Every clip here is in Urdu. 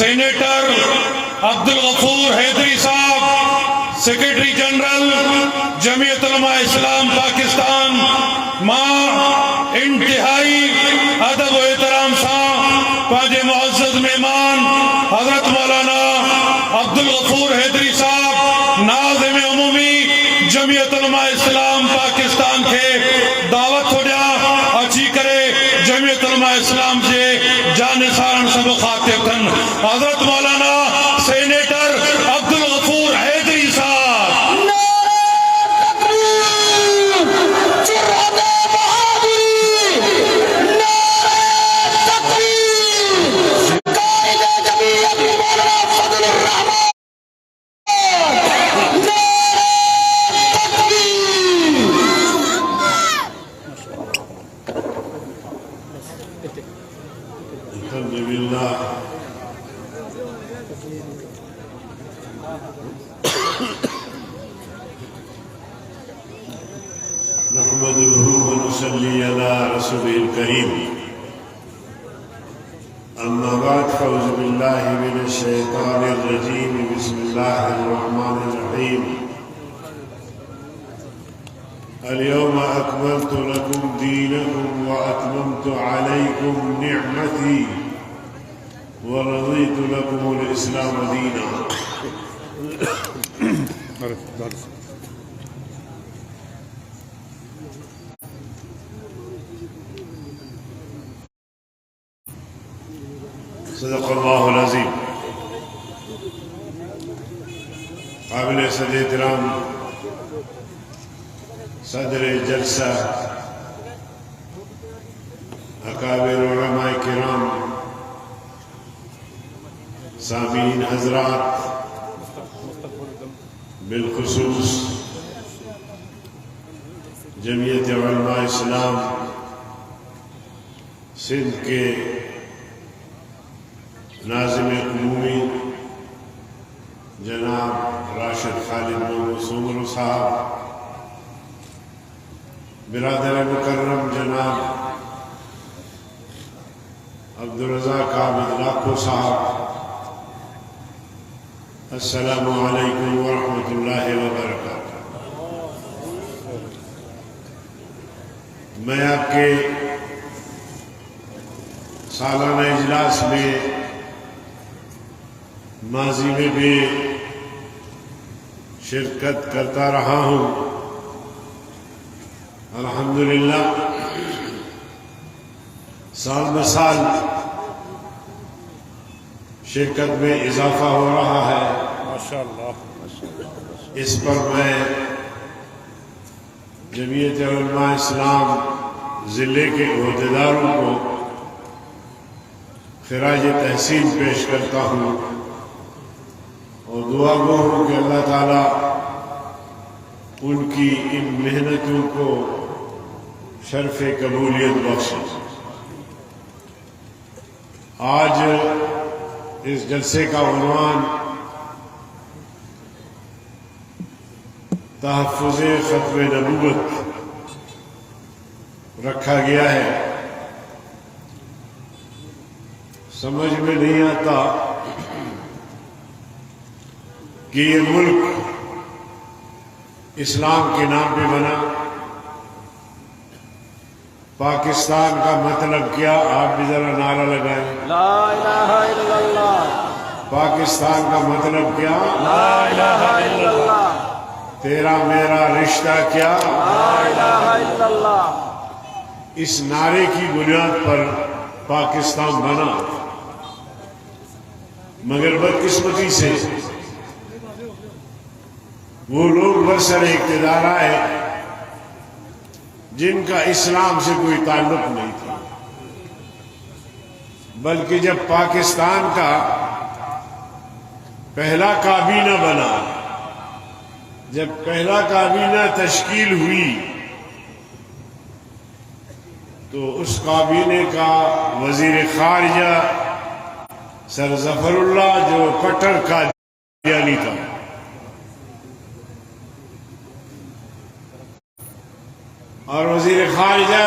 سینیٹر عبدالغفور حیدری صاحب، سیکریٹری جنرل جمعیت علماء اسلام پاکستان، ماں انتہائی ادب و احترام سے پاج معزز مہمان حضرت مولانا عبدالغفور حیدری صاحب ناظم عمومی جمعیت علماء اسلام پاکستان کے دعوت ہو جا اچھی کرے جمعیت علماء اسلام سے جان سارن سب خاطب کن حضرت مولانا سینیٹر عبدالغفور حیدری صاحب۔ نحمده ونصلي على رسوله الكريم أما بعد فأعوذ بالله من الشيطان الرجيم بسم الله الرحمن الرحيم اليوم أكملت لكم دينكم وأتممت عليكم نعمتي ورضيت لكم الإسلام دينا۔ صدق اللہ العظیم۔ قابل صد احترام صدر جلسہ، اکابر علماء کرام، سامعین حضرات، بالخصوص جمعیت علماء اسلام سندھ کے ناظم عمومی جناب راشد خالد محمد سومر صاحب، برادر مکرم جناب عبدالرزاق عابد لاکھو صاحب، السلام علیکم ورحمۃ اللہ وبرکاتہ۔ میں آپ کے سالانہ اجلاس میں ماضی میں بھی شرکت کرتا رہا ہوں۔ الحمدللہ سال بہ سال شرکت میں اضافہ ہو رہا ہے۔ اس پر میں جمعیت علماء اسلام ضلع کے عہدیداروں کو خراج تحسین پیش کرتا ہوں اور دعا گو ہوں کہ اللہ تعالیٰ ان کی ان محنتوں کو شرف قبولیت بخشے۔ آج اس جلسے کا عنوان تحفظ ختم نبوت رکھا گیا ہے۔ سمجھ میں نہیں آتا کہ یہ ملک اسلام کے نام پہ بنا، پاکستان کا مطلب کیا؟ آپ بھی ذرا نعرہ لگائیں، لا الہ الا اللہ۔ پاکستان کا مطلب کیا؟ لا الہ الا اللہ۔ تیرا میرا رشتہ کیا؟ لا الہ الا اللہ۔ اس نعرے کی بنیاد پر پاکستان بنا، مگر بدقسمتی سے وہ لوگ برسر اقتدار آئے جن کا اسلام سے کوئی تعلق نہیں تھا، بلکہ جب پاکستان کا پہلا کابینہ بنا، جب پہلا کابینہ تشکیل ہوئی تو اس کابینہ کا وزیر خارجہ سر ظفر اللہ جو کٹر قادیانی تھا، اور وزیر خارجہ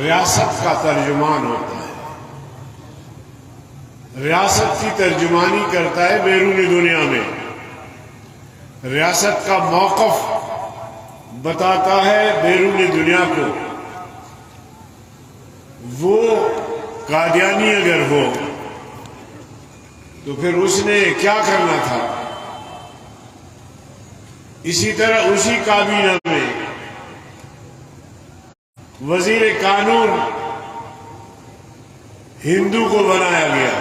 ریاست کا ترجمان ہوتا ہے۔ ریاست کی ترجمانی کرتا ہے بیرونی دنیا میں، ریاست کا موقف بتاتا ہے بیرونی دنیا کو. وہ قادیانی اگر ہو تو پھر اس نے کیا کرنا تھا؟ اسی طرح اسی کابینہ میں وزیر قانون ہندو کو بنایا گیا.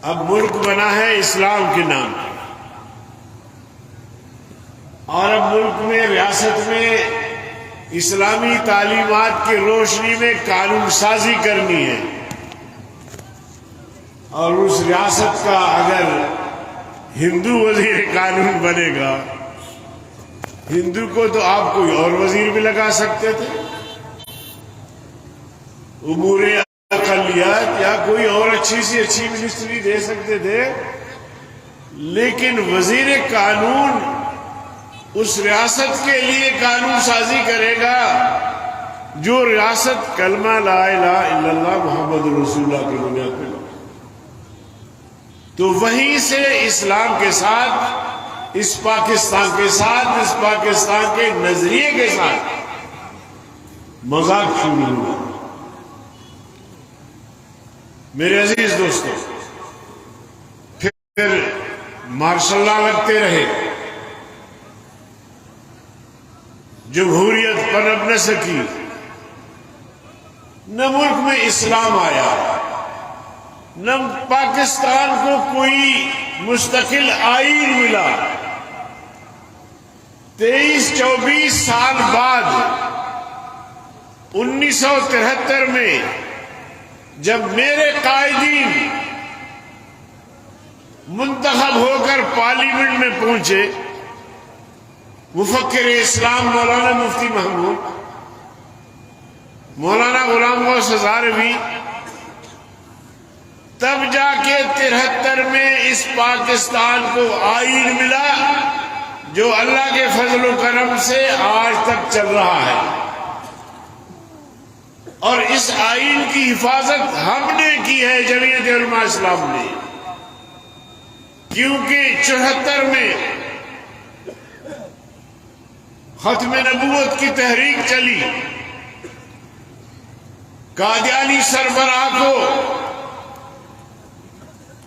اب ملک بنا ہے اسلام کے نام پر، اور اب ملک میں ریاست میں اسلامی تعلیمات کی روشنی میں قانون سازی کرنی ہے. اور اس ریاست کا اگر ہندو وزیر قانون بنے گا، ہندو کو تو آپ کوئی اور وزیر بھی لگا سکتے تھے، امور اقلیت یا کوئی اور اچھی سی اچھی منسٹری دے سکتے تھے، لیکن وزیر قانون اس ریاست کے لیے قانون سازی کرے گا جو ریاست کلمہ لا الہ الا اللہ محمد رسول اللہ کی بنیاد پہ. تو وہیں سے اسلام کے ساتھ، اس پاکستان کے ساتھ، اس پاکستان کے نظریے کے ساتھ مذاق شروع ہوا. میرے عزیز دوستو، پھر ماشاء اللہ لگتے رہے، جمہوریت پنپ نہ سکی، نہ ملک میں اسلام آیا، نہ پاکستان کو کوئی مستقل آئین ملا. 23-24 سال بعد 1973 میں جب میرے قائدین منتخب ہو کر پارلیمنٹ میں پہنچے، مفکر اسلام مولانا مفتی محمود، مولانا غلام غوث ہزاروی، تب جا کے 73 میں اس پاکستان کو آئین ملا جو اللہ کے فضل و کرم سے آج تک چل رہا ہے. اور اس آئین کی حفاظت ہم نے کی ہے، جمعیت علماء اسلام نے، کیونکہ 74 میں ختم نبوت کی تحریک چلی، قادیانی سربراہ کو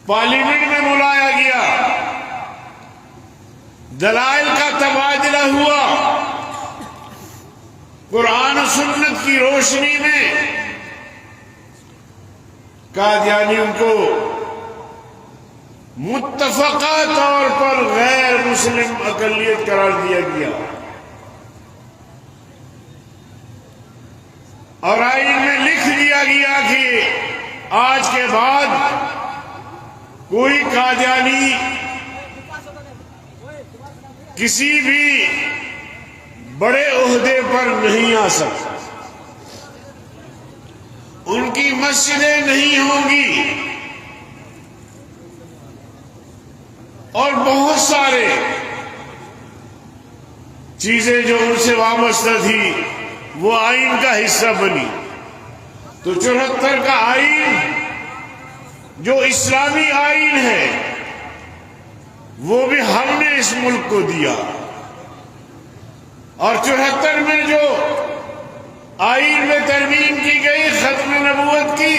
پارلیمنٹ میں بلایا گیا، دلائل کا تبادلہ ہوا، قرآن و سنت کی روشنی میں قادیانیوں کو متفقہ طور پر غیر مسلم اقلیت قرار دیا گیا، اور آئین میں لکھ دیا گیا کہ آج کے بعد کوئی قادیانی کسی بھی بڑے عہدے پر نہیں آ سکتا، ان کی مسجدیں نہیں ہوں گی، اور بہت سارے چیزیں جو ان سے وابستہ تھی وہ آئین کا حصہ بنی. تو 74 کا آئین جو اسلامی آئین ہے وہ بھی ہم نے اس ملک کو دیا، اور 74 میں جو آئین میں ترمیم کی گئی ختم نبوت کی،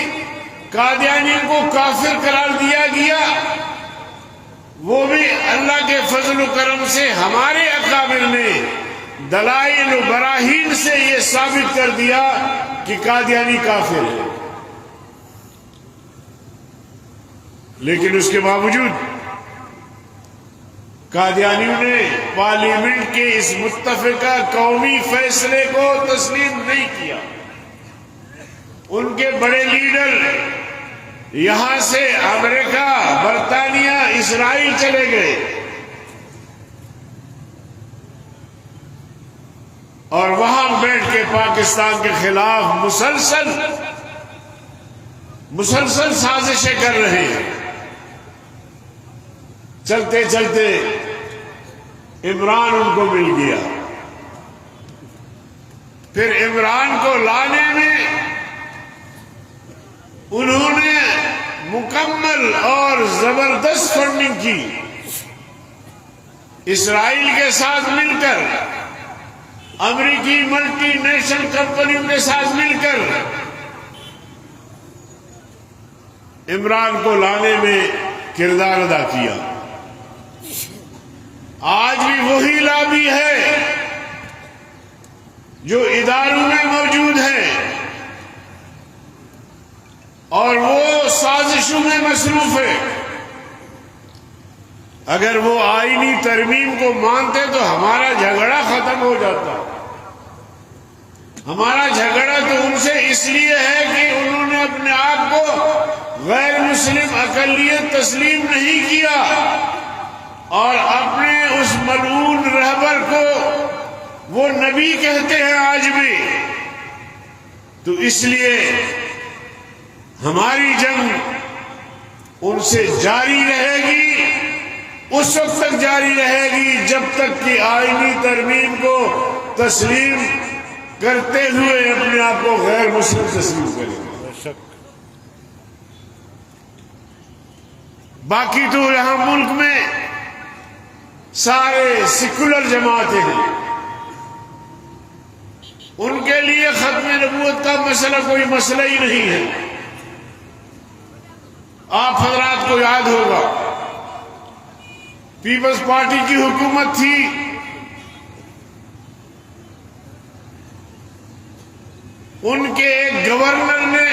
قادیانیوں کو کافر قرار دیا گیا، وہ بھی اللہ کے فضل و کرم سے ہمارے اکابر نے دلائل و براہین سے یہ ثابت کر دیا کہ قادیانی کافر ہے. لیکن اس کے باوجود قادیانیوں نے پارلیمنٹ کے اس متفقہ قومی فیصلے کو تسلیم نہیں کیا. ان کے بڑے لیڈر یہاں سے امریکہ، برطانیہ، اسرائیل چلے گئے، اور وہاں بیٹھ کے پاکستان کے خلاف مسلسل سازشیں کر رہے ہیں. چلتے چلتے عمران ان کو مل گیا. پھر عمران کو لانے میں انہوں نے مکمل اور زبردست فنڈنگ کی، اسرائیل کے ساتھ مل کر، امریکی ملٹی نیشنل کمپنیوں کے ساتھ مل کر عمران کو لانے میں کردار ادا کیا۔ آج بھی وہی لابی ہے جو اداروں میں موجود ہے اور وہ سازشوں میں مصروف ہے۔ اگر وہ آئینی ترمیم کو مانتے تو ہمارا جھگڑا ختم ہو جاتا۔ ہمارا جھگڑا تو ان سے اس لیے ہے کہ انہوں نے اپنے آپ کو غیر مسلم اقلیت تسلیم نہیں کیا اور اپنے اس ملعون رہبر کو وہ نبی کہتے ہیں آج بھی۔ تو اس لیے ہماری جنگ ان سے جاری رہے گی، اس وقت تک جاری رہے گی جب تک کہ آئینی ترمیم کو تسلیم کرتے ہوئے اپنے آپ کو غیر مسلم تسلیم کریں گے۔ باقی تو یہاں ملک میں سارے سیکولر جماعتیں ہیں، ان کے لیے ختم نبوت کا مسئلہ کوئی مسئلہ ہی نہیں ہے۔ آپ حضرات کو یاد ہوگا پیپلز پارٹی کی حکومت تھی، ان کے ایک گورنر نے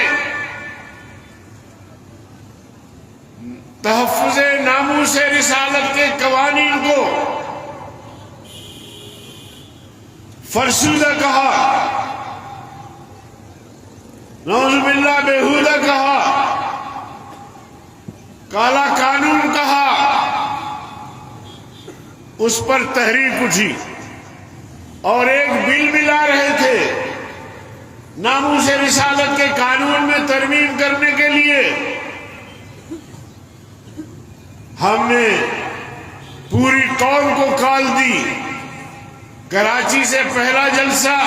تحفظ ناموس رسالت کے قوانین کو فرسودہ کہا، نعوذ باللہ بےہودہ کہا، کالا قانون کہا۔ اس پر تحریک اٹھی اور ایک بل بھی لا رہے تھے ناموس رسالت کے قانون میں ترمیم کرنے کے لیے۔ ہم نے پوری قوم کو کال دی، کراچی سے پہلا جلسہ،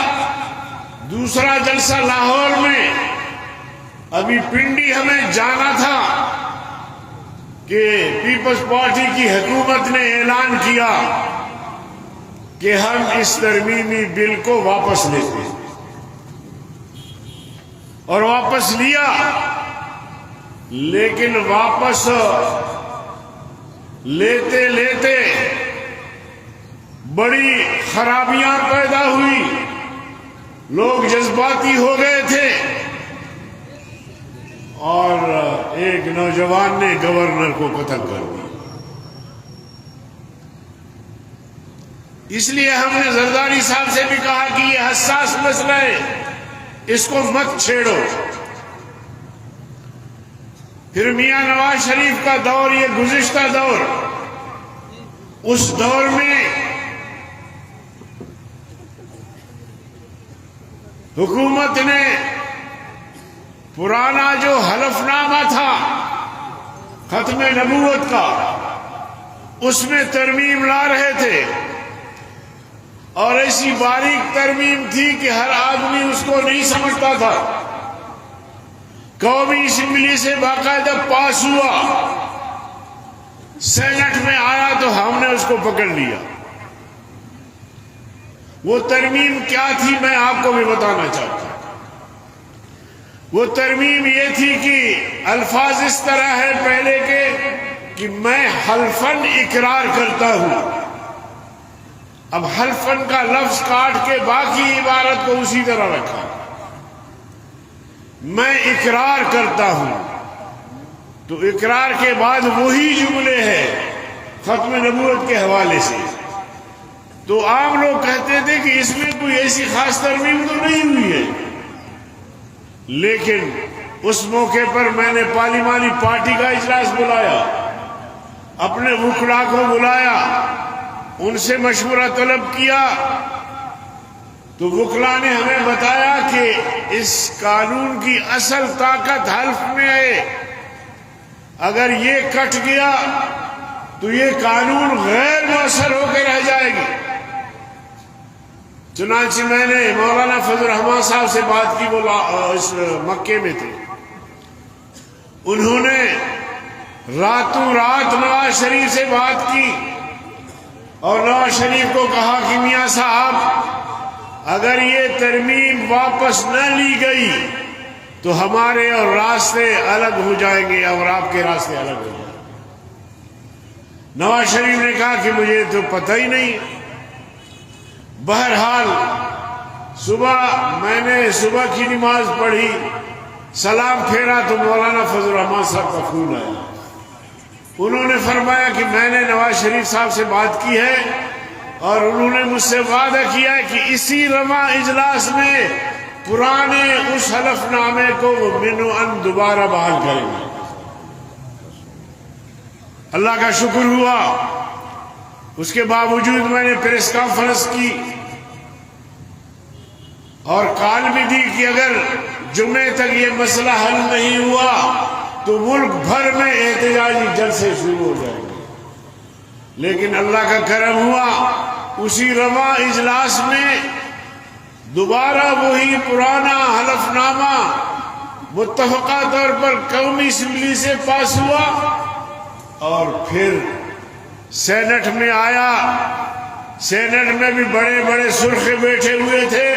دوسرا جلسہ لاہور میں، ابھی پنڈی ہمیں جانا تھا کہ پیپلز پارٹی کی حکومت نے اعلان کیا کہ ہم اس ترمیمی بل کو واپس لیتے ہیں، اور واپس لیا، لیکن واپس لیتے لیتے بڑی خرابیاں پیدا ہوئی، لوگ جذباتی ہو گئے تھے اور ایک نوجوان نے گورنر کو قتل کر دیا۔ اس لیے ہم نے زرداری صاحب سے بھی کہا کہ یہ حساس مسئلہ ہے، اس کو مت چھیڑو۔ پھر میاں نواز شریف کا دور، یہ گزشتہ دور، اس دور میں حکومت نے پرانا جو حلف نامہ تھا ختم نبوت کا، اس میں ترمیم لا رہے تھے، اور ایسی باریک ترمیم تھی کہ ہر آدمی اس کو نہیں سمجھتا تھا۔ قومی اسمبلی سے باقاعدہ پاس ہوا، سینٹ میں آیا تو ہم نے اس کو پکڑ لیا۔ وہ ترمیم کیا تھی میں آپ کو بھی بتانا چاہتا ہوں۔ وہ ترمیم یہ تھی کہ الفاظ اس طرح ہے پہلے کے کہ میں حلفاً اقرار کرتا ہوں۔ اب حلفاً کا لفظ کاٹ کے باقی عبارت کو اسی طرح رکھا، میں اقرار کرتا ہوں۔ تو اقرار کے بعد وہی جملے ہیں ختم نبوت کے حوالے سے۔ تو عام لوگ کہتے تھے کہ اس میں کوئی ایسی خاص ترمیم تو نہیں ہوئی ہے، لیکن اس موقع پر میں نے پارلیمانی پارٹی کا اجلاس بلایا، اپنے وکلاء کو بلایا، ان سے مشورہ طلب کیا، تو وکلاء نے ہمیں بتایا کہ اس قانون کی اصل طاقت حلف میں ہے، اگر یہ کٹ گیا تو یہ قانون غیر مؤثر ہو کے رہ جائے گی۔ چنانچہ میں نے مولانا فضل الرحمان صاحب سے بات کی، وہ اس مکے میں تھے، انہوں نے راتوں رات نواز شریف سے بات کی اور نواز شریف کو کہا کہ میاں صاحب اگر یہ ترمیم واپس نہ لی گئی تو ہمارے اور راستے الگ ہو جائیں گے اور آپ کے راستے الگ ہو جائیں گے۔ نواز شریف نے کہا کہ مجھے تو پتہ ہی نہیں۔ بہرحال میں نے صبح کی نماز پڑھی، سلام پھیرا تو مولانا فضل الرحمان صاحب کا فون آیا۔ انہوں نے فرمایا کہ میں نے نواز شریف صاحب سے بات کی ہے اور انہوں نے مجھ سے وعدہ کیا ہے کہ اسی رواں اجلاس میں پرانے اس حلف نامے کو منوعاً دوبارہ بحال کریں گے۔ اللہ کا شکر ہوا، اس کے باوجود میں نے پریس کانفرنس کی اور کال بھی دی کہ اگر جمعے تک یہ مسئلہ حل نہیں ہوا تو ملک بھر میں احتجاجی جلسے شروع ہو جائیں گے۔ لیکن اللہ کا کرم ہوا، اسی رواں اجلاس میں دوبارہ وہی پرانا حلف نامہ متفقہ طور پر قومی اسمبلی سے پاس ہوا اور پھر سینٹ میں آیا۔ سینٹ میں بھی بڑے بڑے سرخے بیٹھے ہوئے تھے،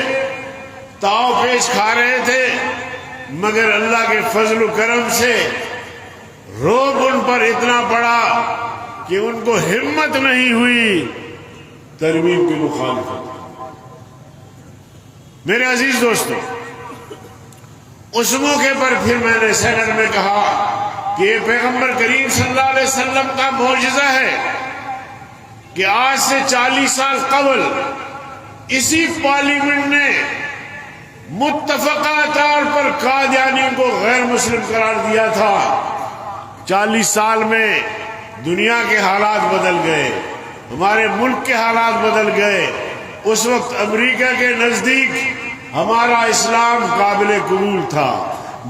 تاؤ پیش کھا رہے تھے، مگر اللہ کے فضل و کرم سے روب ان پر اتنا پڑا کہ ان کو ہمت نہیں ہوئی ترمیم کی مخالفت۔ میرے عزیز دوستو، اس موقع پر پھر میں نے سینٹ میں کہا کہ یہ پیغمبر کریم صلی اللہ علیہ وسلم کا معجزہ ہے کہ آج سے 40 سال قبل اسی پارلیمنٹ نے متفقہ طور پر قادیانیوں کو غیر مسلم قرار دیا تھا۔ 40 سال میں دنیا کے حالات بدل گئے، ہمارے ملک کے حالات بدل گئے۔ اس وقت امریکہ کے نزدیک ہمارا اسلام قابل قبول تھا،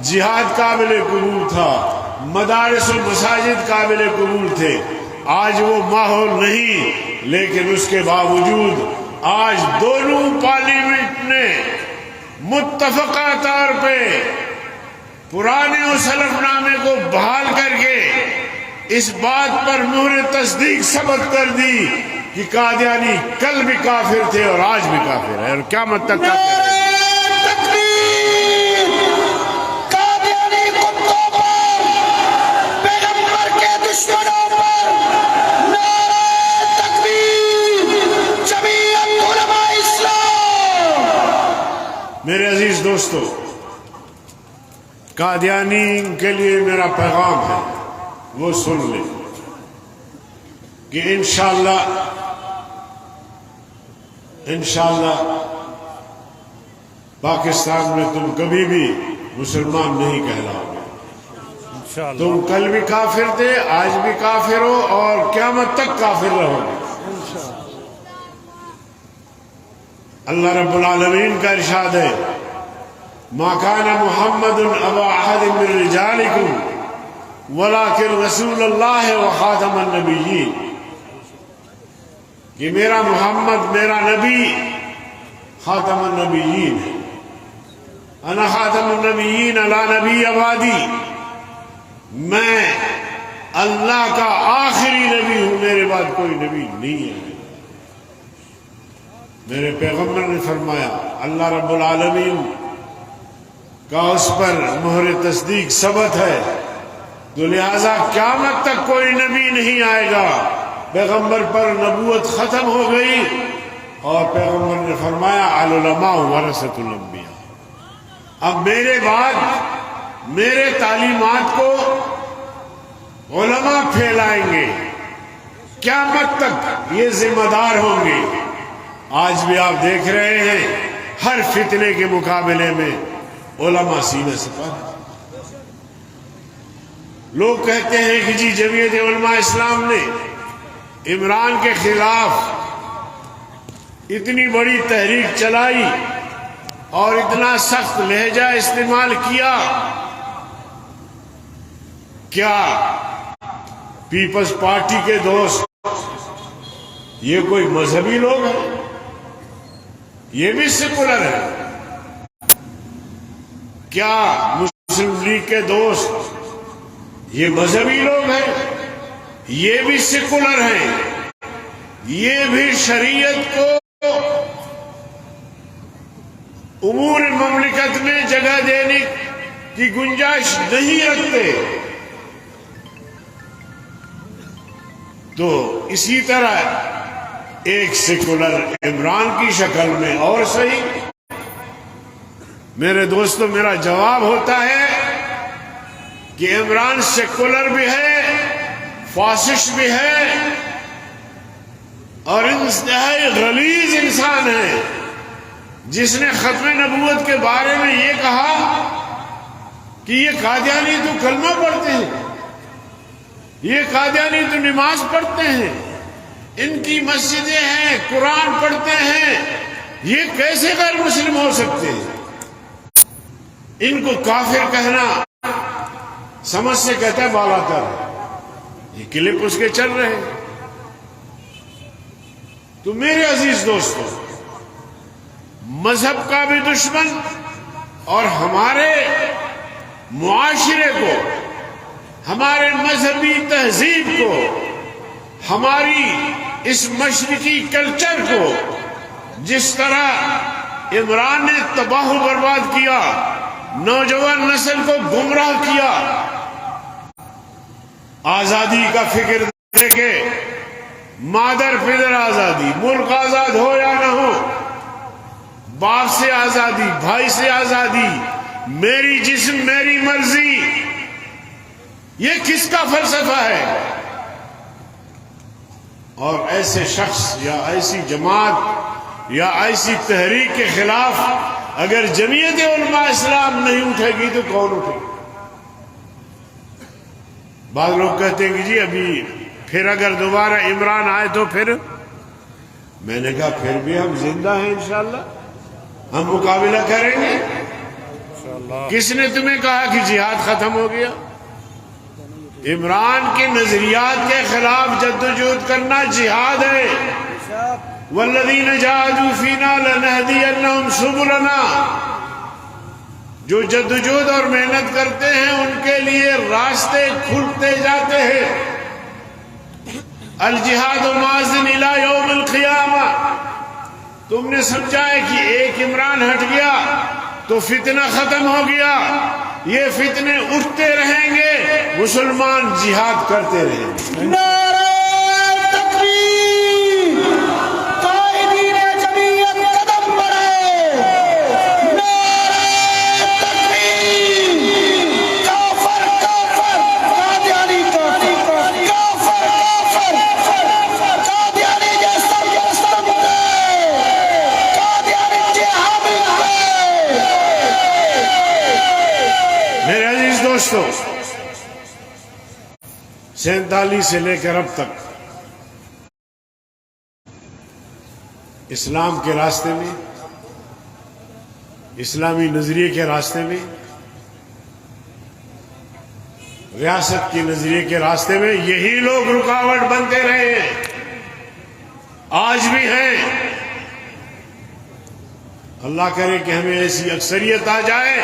جہاد قابل قبول تھا، مدارس و مساجد قابل قبول تھے۔ آج وہ ماحول نہیں، لیکن اس کے باوجود آج دونوں پارلیمنٹ نے متفقہ طور پہ پرانے اس حلف نامے کو بحال کر کے اس بات پر مہر تصدیق ثبت کر دی کہ قادیانی کل بھی کافر تھے اور آج بھی کافر ہے اور قیامت تک کافر ہے۔ قادیانی کتوں پر، پیغمبر کے دشمنوں پر نعرہ تکبیر، جمیعت علماء اسلام۔ میرے عزیز دوستو، قادیانی کے لیے میرا پیغام ہے، وہ سن لیں کہ انشاءاللہ پاکستان میں تم کبھی بھی مسلمان نہیں کہلاؤ گے۔ تم کل بھی کافر تھے، آج بھی کافر ہو اور قیامت تک کافر رہو گے۔ اللہ رب العالمین کا ارشاد ہے، ما کان محمد ابا احد من رجالکم ولکن رسول اللہ وخاتم النبیین، کہ میرا محمد میرا نبی خاتم النبیین ہے۔ انا خاتم النبیین لا نبی بعدی، میں اللہ کا آخری نبی ہوں، میرے بعد کوئی نبی نہیں ہے۔ میرے پیغمبر نے فرمایا، اللہ رب العالمین کا اس پر مہر تصدیق ثبت ہے، تو لہذا قیامت تک کوئی نبی نہیں آئے گا۔ پیغمبر پر نبوت ختم ہو گئی اور پیغمبر نے فرمایا العلماء ورثۃ الانبیاء، اب میرے بعد میرے تعلیمات کو علماء پھیلائیں گے، قیامت تک یہ ذمہ دار ہوں گے۔ آج بھی آپ دیکھ رہے ہیں ہر فتنے کے مقابلے میں علماء سینے سے پار۔ لوگ کہتے ہیں کہ جی جمعیت علماء اسلام نے عمران کے خلاف اتنی بڑی تحریک چلائی اور اتنا سخت لہجہ استعمال کیا، کیا پیپلز پارٹی کے دوست یہ کوئی مذہبی لوگ ہیں؟ یہ بھی سیکولر ہے؟ کیا مسلم لیگ کے دوست یہ مذہبی لوگ ہیں، یہ بھی سیکولر ہیں، یہ بھی شریعت کو امور مملکت میں جگہ دینے کی گنجائش نہیں رکھتے. تو اسی طرح ایک سیکولر عمران کی شکل میں اور صحیح. میرے دوستو، میرا جواب ہوتا ہے کہ عمران سیکولر بھی ہے، فاسسٹ بھی ہے، اور انتہائی غلیظ انسان ہے، جس نے ختم نبوت کے بارے میں یہ کہا کہ یہ قادیانی تو کلمہ پڑھتے ہیں، یہ قادیانی تو نماز پڑھتے ہیں، ان کی مسجدیں ہیں، قرآن پڑھتے ہیں، یہ کیسے غیر مسلم ہو سکتے ہیں؟ ان کو کافر کہنا سمجھ سے کہتا ہے بالا تر. یہ کلپ اس کے چل رہے ہیں. تو میرے عزیز دوستو، مذہب کا بھی دشمن اور ہمارے معاشرے کو، ہمارے مذہبی تہذیب کو، ہماری اس مشرقی کلچر کو جس طرح عمران نے تباہ و برباد کیا، نوجوان نسل کو گمراہ کیا. آزادی کا فکر دے کے مادر پدر آزادی، ملک آزاد ہو یا نہ ہو، باپ سے آزادی، بھائی سے آزادی، میری جسم میری مرضی، یہ کس کا فلسفہ ہے؟ اور ایسے شخص یا ایسی جماعت یا ایسی تحریک کے خلاف اگر جمعیت علماء اسلام نہیں اٹھے گی تو کون اٹھے گی؟ بعض لوگ کہتے ہیں کہ جی ابھی پھر اگر دوبارہ عمران آئے تو پھر. میں نے کہا پھر بھی ہم زندہ ہیں انشاءاللہ، ہم مقابلہ کریں گے. کس نے تمہیں کہا کہ جہاد ختم ہو گیا؟ عمران کے نظریات کے خلاف جدوجہد کرنا جہاد ہے. والذین جاہدوا فینا لنہدینہم سبلنا. جو جدوجہد اور محنت کرتے ہیں ان کے لیے راستے کھلتے جاتے ہیں. الجہاد ماضٍ الی یوم القیامہ. تم نے سمجھا ہے کہ ایک عمران ہٹ گیا تو فتنہ ختم ہو گیا؟ یہ فتنے اٹھتے رہیں گے، مسلمان جہاد کرتے رہیں گے. نعرہ تکبیر، قائدین جمعیت قدم بڑھائے. نعرہ تکبیر، کافر کافر، قادیانی کافر، کافر کافر، قادیانی جیسا مسلم ہے، قادیانی جہادی ہے. میرے عزیز دوستو، 47 سے لے کر اب تک اسلام کے راستے میں، اسلامی نظریے کے راستے میں، ریاست کے نظریے کے راستے میں یہی لوگ رکاوٹ بنتے رہے ہیں، آج بھی ہیں. اللہ کرے کہ ہمیں ایسی اکثریت آ جائے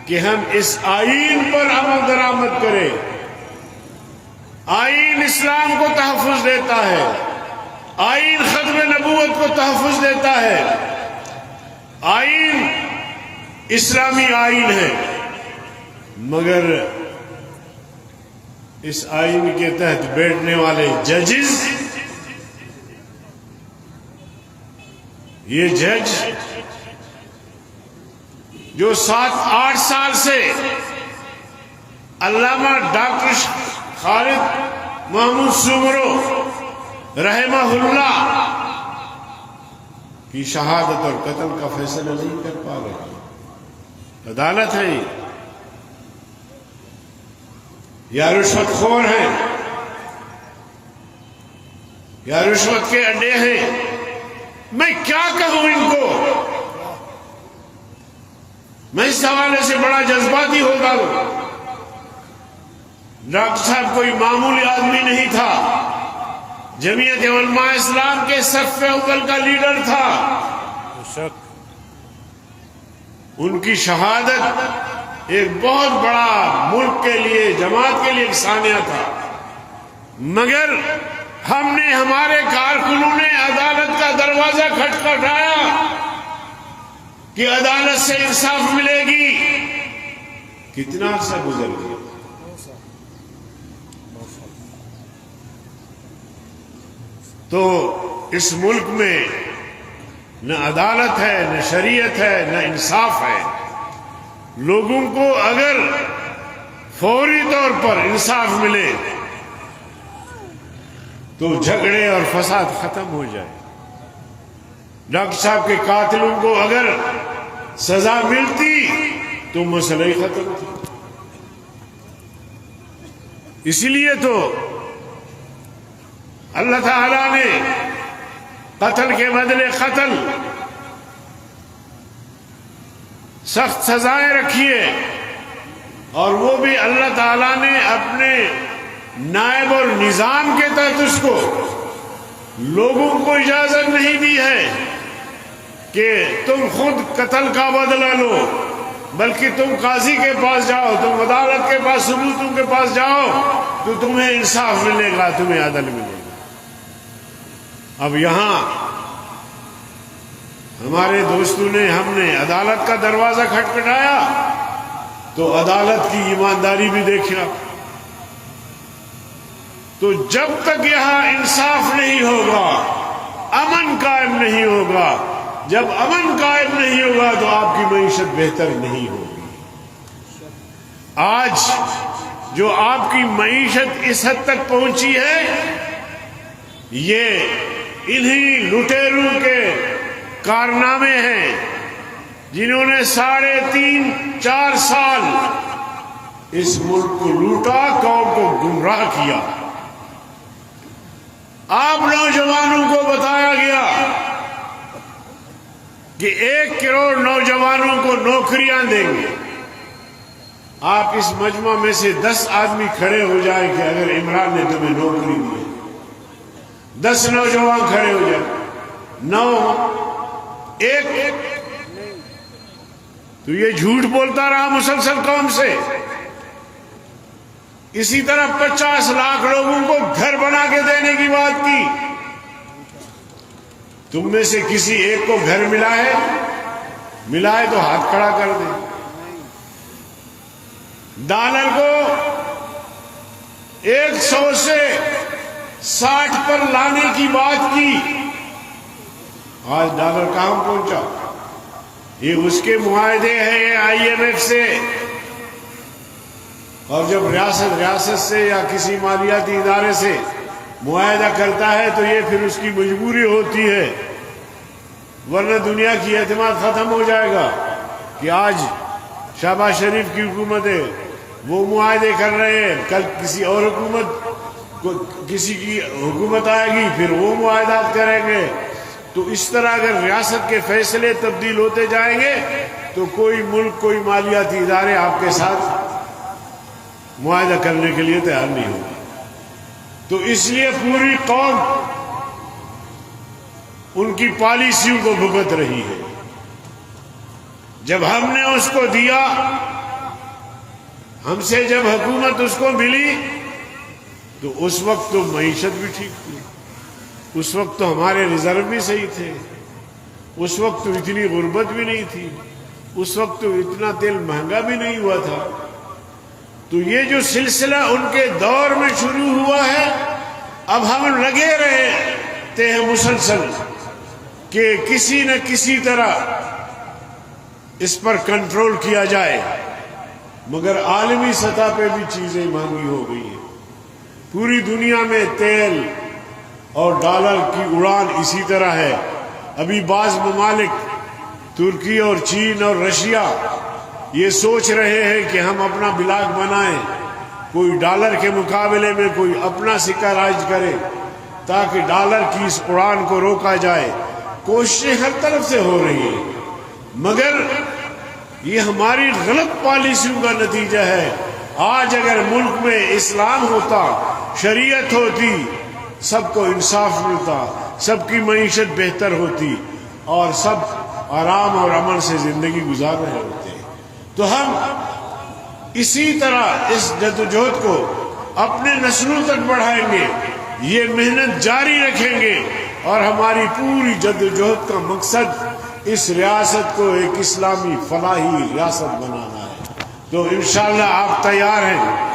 کہ ہم اس آئین پر عمل درآمد کریں. آئین اسلام کو تحفظ دیتا ہے، آئین ختم نبوت کو تحفظ دیتا ہے، آئین اسلامی آئین ہے، مگر اس آئین کے تحت بیٹھنے والے ججز، یہ جج جو 7-8 سال سے علامہ ڈاکٹر خالد محمود سومرو رحمہ اللہ کی شہادت اور قتل کا فیصلہ نہیں کر پا رہے. عدالت ہے یا رشوت خور ہیں یا رشوت کے اڈے ہیں؟ میں کیا کہوں ان کو؟ میں اس حوالے سے بڑا جذباتی ہوتا ہوں. ڈاکٹر صاحب کوئی معمولی آدمی نہیں تھا، جمعیت علماء اسلام کے صف اول کا لیڈر تھا. ان کی شہادت ایک بہت بڑا ملک کے لیے، جماعت کے لیے ایک سانیہ تھا، مگر ہم نے، ہمارے کارکنوں نے عدالت کا دروازہ کھٹکھٹایا کہ عدالت سے انصاف ملے گی. کتنا عرصہ گزر گیا. تو اس ملک میں نہ عدالت ہے، نہ شریعت ہے، نہ انصاف ہے. لوگوں کو اگر فوری طور پر انصاف ملے تو جھگڑے اور فساد ختم ہو جائے. ڈاکٹر صاحب کے قاتلوں کو اگر سزا ملتی تو مسئلہ ہی ختم تھا. اسی لیے تو اللہ تعالیٰ نے قتل کے بدلے قتل، سخت سزائیں رکھی ہے، اور وہ بھی اللہ تعالیٰ نے اپنے نائب اور نظام کے تحت اس کو لوگوں کو اجازت نہیں دی ہے کہ تم خود قتل کا بدلہ لو، بلکہ تم قاضی کے پاس جاؤ، تم عدالت کے پاس، ثبوتوں کے پاس جاؤ تو تمہیں انصاف ملے گا، تمہیں عدل ملے گا. اب یہاں ہمارے دوستوں نے، ہم نے عدالت کا دروازہ کھٹکھٹایا تو عدالت کی ایمانداری بھی دیکھا. تو جب تک یہاں انصاف نہیں ہوگا، امن قائم نہیں ہوگا. جب امن قائم نہیں ہوگا تو آپ کی معیشت بہتر نہیں ہوگی. آج جو آپ کی معیشت اس حد تک پہنچی ہے، یہ انہی لٹیروں کے کارنامے ہیں جنہوں نے 3.5-4 سال اس ملک کو لوٹا، قوم کو گمراہ کیا. آپ نوجوانوں کو بتایا گیا کہ 1 کروڑ نوجوانوں کو نوکریاں دیں گے. آپ اس مجمع میں سے 10 آدمی کھڑے ہو جائیں کہ اگر عمران نے تمہیں نوکری دی، 10 نوجوان کھڑے ہو جائیں، 9 1 تو یہ جھوٹ بولتا رہا مسلسل قوم سے. اسی طرح 50 لاکھ لوگوں کو گھر بنا کے دینے کی بات کی. تم میں سے کسی ایک کو گھر ملا ہے تو ہاتھ کھڑا کر دے. ڈالر کو 100 سے 60 پر لانے کی بات کی. آج ڈالر کہاں پہنچا؟ یہ اس کے معاہدے ہیں IMF سے، اور جب ریاست سے یا کسی مالیاتی ادارے سے معاہدہ کرتا ہے تو یہ پھر اس کی مجبوری ہوتی ہے، ورنہ دنیا کی اعتماد ختم ہو جائے گا. کہ آج شہباز شریف کی حکومت ہے، وہ معاہدے کر رہے ہیں، کل کسی اور کسی کی حکومت آئے گی، پھر وہ معاہدات کریں گے. تو اس طرح اگر ریاست کے فیصلے تبدیل ہوتے جائیں گے تو کوئی ملک، کوئی مالیاتی ادارے آپ کے ساتھ معاہدہ کرنے کے لیے تیار نہیں ہوگا. تو اس لیے پوری قوم ان کی پالیسیوں کو بھگت رہی ہے. جب ہم نے اس کو دیا، ہم سے جب حکومت اس کو ملی تو اس وقت تو معیشت بھی ٹھیک تھی، اس وقت تو ہمارے ریزرو بھی صحیح تھے، اس وقت تو اتنی غربت بھی نہیں تھی، اس وقت تو اتنا تیل مہنگا بھی نہیں ہوا تھا. تو یہ جو سلسلہ ان کے دور میں شروع ہوا ہے، اب ہم لگے رہتے ہیں مسلسل کہ کسی نہ کسی طرح اس پر کنٹرول کیا جائے. مگر عالمی سطح پہ بھی چیزیں مہنگی ہو گئی ہیں. پوری دنیا میں تیل اور ڈالر کی اڑان اسی طرح ہے. ابھی بعض ممالک ترکی اور چین اور رشیا یہ سوچ رہے ہیں کہ ہم اپنا بلاک بنائیں، کوئی ڈالر کے مقابلے میں کوئی اپنا سکہ رائج کرے تاکہ ڈالر کی اس اڑان کو روکا جائے. کوششیں ہر طرف سے ہو رہی ہیں، مگر یہ ہماری غلط پالیسیوں کا نتیجہ ہے. آج اگر ملک میں اسلام ہوتا، شریعت ہوتی، سب کو انصاف ملتا، سب کی معیشت بہتر ہوتی اور سب آرام اور امن سے زندگی گزار رہے ہوتے. تو ہم اسی طرح اس جدوجہد کو اپنے نسلوں تک بڑھائیں گے، یہ محنت جاری رکھیں گے، اور ہماری پوری جدوجہد کا مقصد اس ریاست کو ایک اسلامی فلاحی ریاست بنانا ہے۔ تو انشاءاللہ آپ تیار ہیں؟